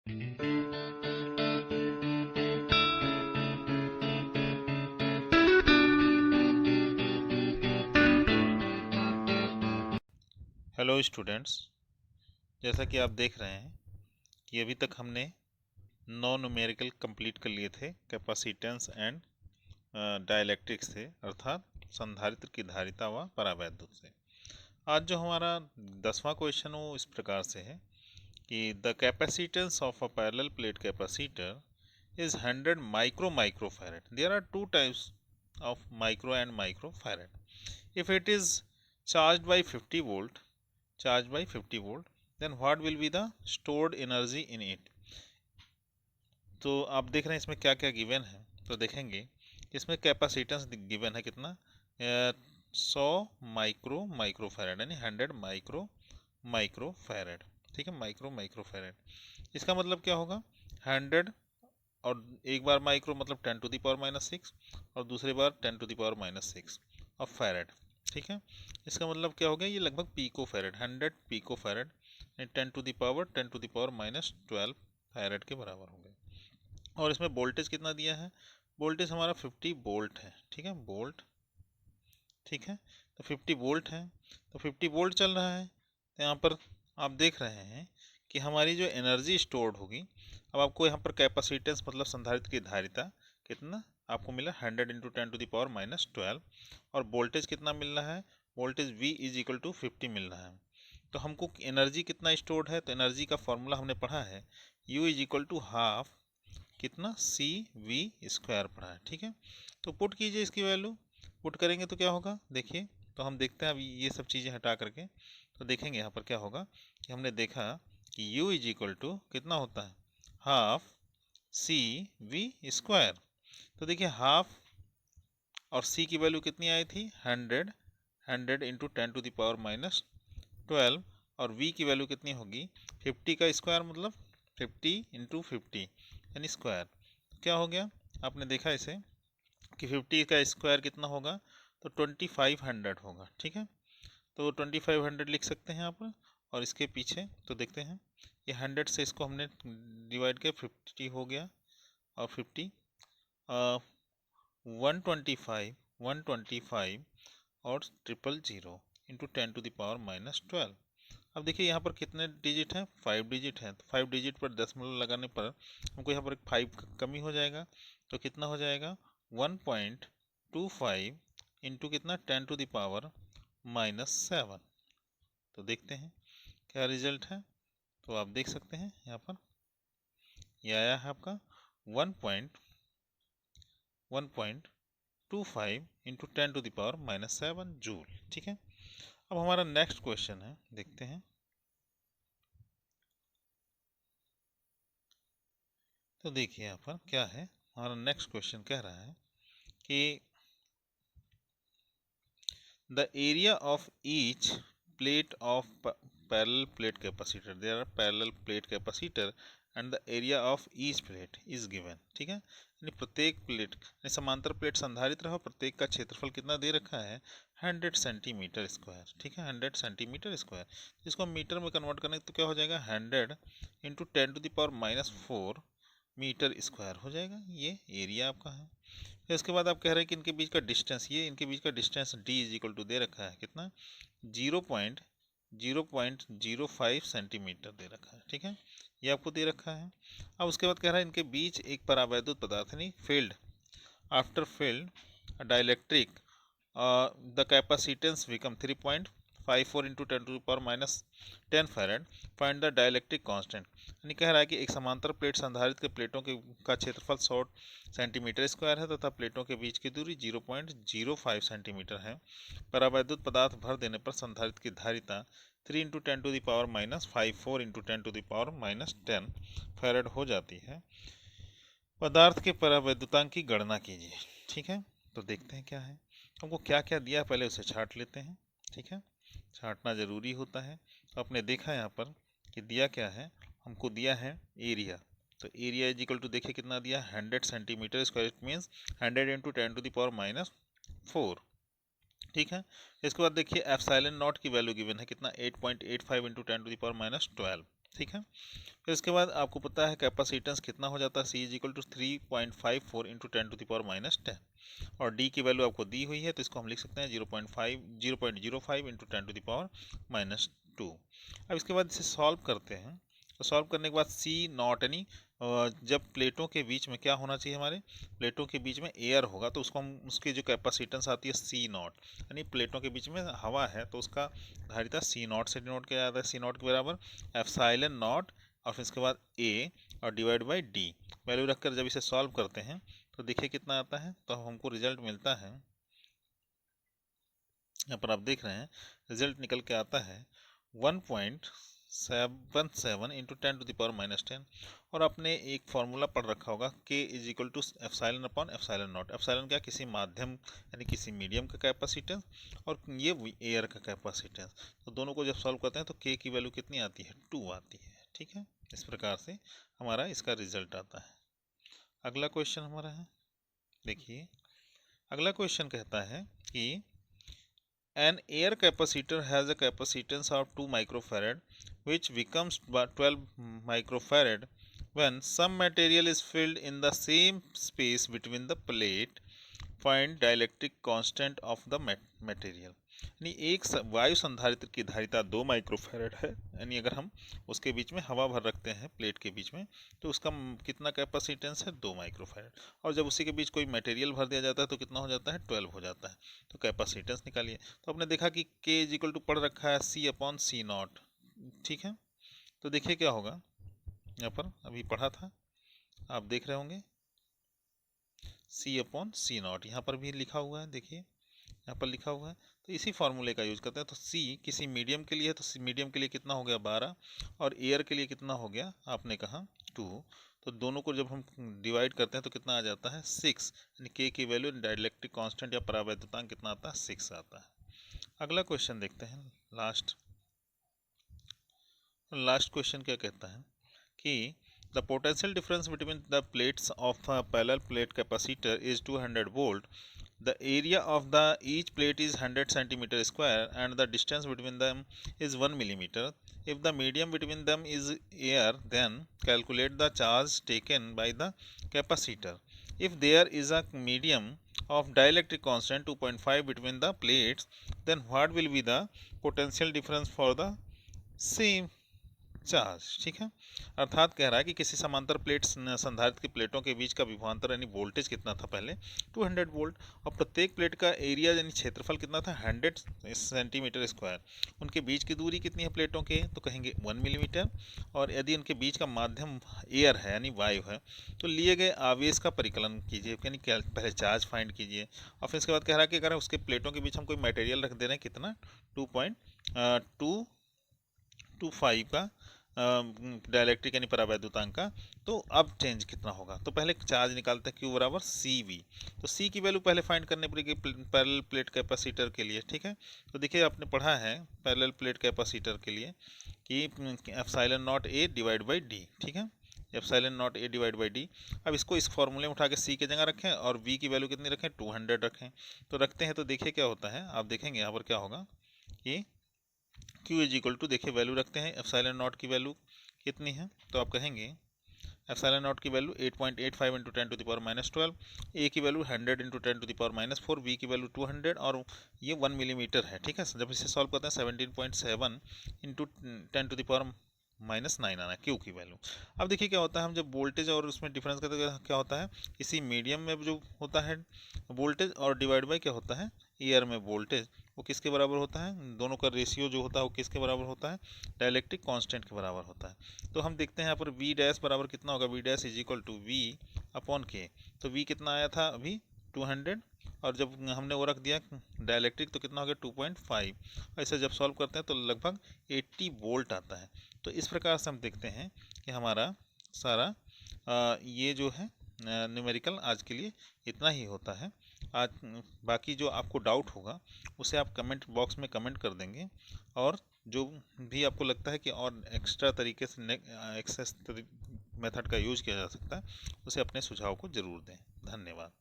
Hello students, जैसा कि आप देख रहे हैं कि अभी तक हमने 9 न्यूमेरिकल कंप्लीट कर लिए थे। कैपेसिटेंस एंड डाइलेक्ट्रिक्स से, अर्थात संधारित्र की धारिता व परावैद्युत से। आज जो हमारा 10वां क्वेश्चन वो इस प्रकार से है कि the capacitance of a parallel plate capacitor is 100 microfarad. There are two types of micro and microfarad. If it is charged by 50 volt, then what will be the stored energy in it? तो आप देख रहे हैं इसमें क्या क्या given है। तो देखेंगे इसमें कैपेसिटेंस गिवन है कितना, 100 माइक्रोफैरड, यानी 100 माइक्रोफैरड। ठीक है, माइक्रोफैरड। इसका मतलब क्या होगा, 100 और एक बार माइक्रो मतलब 10⁻⁻⁶, और दूसरी बार 10⁻⁻⁶ ऑफ फैरड। ठीक है, इसका मतलब क्या हो गया, ये लगभग picofarad, 100 picofarad 10⁻⁻12 farad के बराबर हो गए। और इसमें वोल्टेज कितना दिया है, वोल्टेज हमारा 50 वोल्ट है। ठीक है, वोल्ट। ठीक है, तो 50 वोल्ट है, तो 50 वोल्ट चल रहा है। तो यहाँ पर आप देख रहे हैं कि हमारी जो एनर्जी स्टोर्ड होगी, अब आपको यहाँ पर कैपेसिटेंस मतलब संधारित्र की धारिता कितना आपको मिला, 100 × 10⁻⁻12, और वोल्टेज कितना मिल रहा है, वोल्टेज V = 50 मिल रहा है। तो हमको एनर्जी कितना स्टोर्ड है, तो एनर्जी का फॉर्मूला हमने पढ़ा है, U = हाफ कितना CV² पढ़ा है। ठीक है, तो पुट कीजिए इसकी वैल्यू, पुट करेंगे तो क्या होगा, देखिए। तो हम देखते हैं अभी ये सब चीज़ें हटा करके, तो देखेंगे यहाँ पर क्या होगा कि हमने देखा कि U = कितना होता है, हाफ CV²। तो देखिए हाफ और C की वैल्यू कितनी आई थी, 100 × 10⁻⁻12, और V की वैल्यू कितनी होगी, 50 का स्क्वायर मतलब 50 × 50 यानी स्क्वायर। क्या हो गया, आपने देखा इसे कि 50 का स्क्वायर कितना होगा, तो 2500 होगा। ठीक है, तो 2500 लिख सकते हैं यहाँ पर। और इसके पीछे तो देखते हैं, ये 100 से इसको हमने डिवाइड किया, 50 हो गया, और 50 125 और 000 × 10⁻⁻12। अब देखिए यहाँ पर कितने डिजिट हैं, 5 डिजिट हैं। तो 5 डिजिट पर दशमलव लगाने पर हमको यहाँ पर एक 5 कमी हो जाएगा, तो कितना हो जाएगा, 1.25 इंटू कितना, 10⁻⁻7। तो देखते हैं क्या रिजल्ट है। तो आप देख सकते हैं यहाँ पर यह आया है आपका 1.25 इंटू 10⁻⁻7 जूल। ठीक है, अब हमारा नेक्स्ट क्वेश्चन है, देखते हैं। तो देखिए यहाँ पर क्या है, हमारा नेक्स्ट क्वेश्चन कह रहा है कि the area of each plate of parallel plate capacitor, there are parallel plate capacitor and the area of each plate is given. ठीक है, यानी प्रत्येक प्लेट, समांतर प्लेट संधारित्र है, प्रत्येक का क्षेत्रफल कितना दे रखा है, 100 सेंटीमीटर स्क्वायर। ठीक है, 100 सेंटीमीटर स्क्वायर। इसको हम मीटर में कन्वर्ट करें तो क्या हो जाएगा, 100 × 10⁻⁻4 मीटर स्क्वायर हो जाएगा, ये एरिया आपका है। फिर उसके बाद आप कह रहे हैं कि इनके बीच का डिस्टेंस, ये इनके बीच का डिस्टेंस D = दे रखा है कितना, 0.05 सेंटीमीटर दे रखा है। ठीक है, ये आपको दे रखा है। अब उसके बाद कह रहा है इनके बीच एक परावैद्युत पदार्थ नहीं field, after field dielectric the capacitance become 3.54 × 10⁻⁻10 farad. Find the dielectric constant. यानी कह रहा है कि एक समांतर प्लेट संधारित्र के प्लेटों के का क्षेत्रफल 100 सेंटीमीटर स्क्वायर है तथा प्लेटों के बीच की दूरी 0.05 सेंटीमीटर है। परावैद्युत पदार्थ भर देने पर संधारित्र की धारिता 3 × 10⁻⁻54 × 10⁻⁻10 फैरड हो जाती है। पदार्थ के परावैद्युतांक की गणना कीजिए। ठीक है, तो देखते हैं क्या है, हमको क्या क्या दिया है, पहले उसे छाट लेते हैं। ठीक है, छाटना ज़रूरी होता है। तो आपने देखा यहाँ पर कि दिया क्या है, हमको दिया है एरिया। तो एरिया = देखिए कितना दिया, 100 सेंटीमीटर स्क्वायर, इट मीन्स 100 × 10⁻⁴। ठीक है, इसके बाद देखिए एप्सिलॉन नॉट की वैल्यू गिवन है कितना, 8.85 × 10⁻12। ठीक है। फिर इसके बाद आपको पता है कैपेसिटेंस कितना हो जाता है, C is equal to 3.54 into 10⁻10 और D की वैल्यू आपको दी हुई है तो इसको हम लिख सकते हैं 0.05 इंटू 10⁻²। अब इसके बाद इसे सॉल्व करते हैं। तो सॉल्व करने के बाद C नॉट यानी जब प्लेटों के बीच में क्या होना चाहिए, हमारे प्लेटों के बीच में एयर होगा तो उसको हम उसकी जो कैपेसिटेंस आती है C नॉट, यानी प्लेटों के बीच में हवा है तो उसका धारिता C नॉट से डिनोट किया जाता है। C नॉट के बराबर एप्सिलॉन नॉट और फिर इसके बाद A और डिवाइड बाई D वैल्यू रखकर जब इसे सॉल्व करते हैं तो देखिए कितना आता है। तो हमको रिजल्ट मिलता है, यहाँ पर आप देख रहे हैं रिजल्ट निकल के आता है 1.77 इंटू 10⁻10 और आपने एक फार्मूला पढ़ रखा होगा K is equal to epsilon upon epsilon naught. Epsilon क्या, किसी माध्यम यानी किसी मीडियम का कैपेसिटेंस और ये एयर का कैपेसिटेंस, तो दोनों को जब सॉल्व करते हैं तो K की वैल्यू कितनी आती है, 2 आती है। ठीक है, इस प्रकार से हमारा इसका रिजल्ट आता है। अगला क्वेश्चन हमारा है, देखिए अगला क्वेश्चन कहता है कि an air capacitor has a capacitance of 2 microfarad which becomes 12 microfarad when some material is filled in the same space between the plate. Find dielectric constant of the material। यानी एक वायु संधारित्र की धारिता 2 माइक्रोफैरड है, यानी अगर हम उसके बीच में हवा भर रखते हैं प्लेट के बीच में तो उसका कितना कैपेसिटेंस है, 2 माइक्रोफैरड, और जब उसी के बीच कोई मटेरियल भर दिया जाता है तो कितना हो जाता है, 12 हो जाता है। तो कैपेसिटेंस निकालिए। तो आपने देखा कि K इज इक्वल टू पढ़ रखा है C अपॉन C नॉट। ठीक है, तो देखिए क्या होगा, यहाँ पर अभी पढ़ा था, आप देख रहे होंगे C अपॉन C नॉट, यहाँ पर भी लिखा हुआ है, देखिए यहाँ पर लिखा हुआ है। तो इसी फार्मूले का यूज करते हैं। तो C किसी मीडियम के लिए है तो मीडियम के लिए कितना हो गया 12 और एयर के लिए कितना हो गया, आपने कहा 2। तो दोनों को जब हम डिवाइड करते हैं तो कितना आ जाता है 6, यानी K की वैल्यू डाइलेक्ट्रिक कांस्टेंट या परावैद्युतांक कितना आता है, 6 आता है। अगला क्वेश्चन देखते हैं, लास्ट क्वेश्चन क्या कहता है कि the potential difference between the plates of a parallel plate capacitor is 200 volt. The area of the each plate is 100 centimeter square and the distance between them is 1 millimeter. If the medium between them is air, then calculate the charge taken by the capacitor. If there is a medium of dielectric constant 2.5 between the plates, then what will be the potential difference for the same charge. ठीक है, अर्थात कह रहा है कि किसी समांतर plate संधारित्र की प्लेटों के बीच का विभवांतर यानी वोल्टेज कितना था पहले, 200 वोल्ट, और प्रत्येक प्लेट का एरिया यानी क्षेत्रफल कितना था, 100 सेंटीमीटर स्क्वायर। उनके बीच की दूरी कितनी है प्लेटों के, तो कहेंगे 1 मिलीमीटर, और यदि उनके बीच का माध्यम एयर है यानी वायु है तो लिए गए आवेश का परिकलन कीजिए, यानी पहले चार्ज फाइंड कीजिए, और फिर इसके बाद कह रहा है कि अगर उसके प्लेटों के बीच हम कोई मटेरियल रख दे रहे हैं कितना, 2.225 का डायलैक्ट्रिक यानी परावैद्युतांक का, तो अब चेंज कितना होगा। तो पहले चार्ज निकालते हैं Q बराबर CV। तो C की वैल्यू पहले फाइंड करनी पड़ेगी पैरेलल प्लेट कैपेसिटर के लिए। ठीक है, तो देखिए आपने पढ़ा है पैरेलल प्लेट कैपेसिटर के लिए कि epsilon not A divide by D। ठीक है, epsilon not A divide by D। अब इसको इस फॉर्मूले में उठा के C की जगह रखें और V की वैल्यू कितनी रखें, 200 रखें। तो रखते हैं तो देखिए क्या होता है, आप देखेंगे यहाँ पर क्या होगा कि Q इज इक्वल टू, देखिए वैल्यू रखते हैं, एप्सिलॉन नॉट की वैल्यू कितनी है, तो आप कहेंगे एप्सिलॉन नॉट की वैल्यू 8.85 इंटू 10⁻12, A की वैल्यू 100 इंटू 10⁻4, V की वैल्यू 200 और ये 1 मिलीमीटर है। ठीक है, जब इसे सॉल्व करते हैं 17.7 इंटू 10⁻9 आना है Q की वैल्यू। अब देखिए क्या होता है, हम जब वोल्टेज और उसमें डिफरेंस करते हैं क्या होता है, इसी मीडियम में जो होता है वोल्टेज और डिवाइड बाई क्या होता है, एयर में वोल्टेज, वो किसके बराबर होता है, दोनों का रेशियो जो होता है वो किसके बराबर होता है, डायलैक्ट्रिक कांस्टेंट के बराबर होता है। तो हम देखते हैं यहाँ पर V डैश बराबर कितना होगा, V dash is equal to V upon K। तो V कितना आया था अभी 200, और जब हमने वो रख दिया डायलैक्ट्रिक तो कितना हो गया 2.5। ऐसे जब सॉल्व करते हैं तो लगभग 80 वोल्ट आता है। तो इस प्रकार से हम देखते हैं कि हमारा सारा ये जो है न्यूमेरिकल आज के लिए इतना ही होता है। आज बाकी जो आपको डाउट होगा उसे आप कमेंट बॉक्स में कमेंट कर देंगे, और जो भी आपको लगता है कि और एक्स्ट्रा तरीके से एक्सेस मेथड का यूज किया जा सकता है उसे अपने सुझाव को ज़रूर दें। धन्यवाद।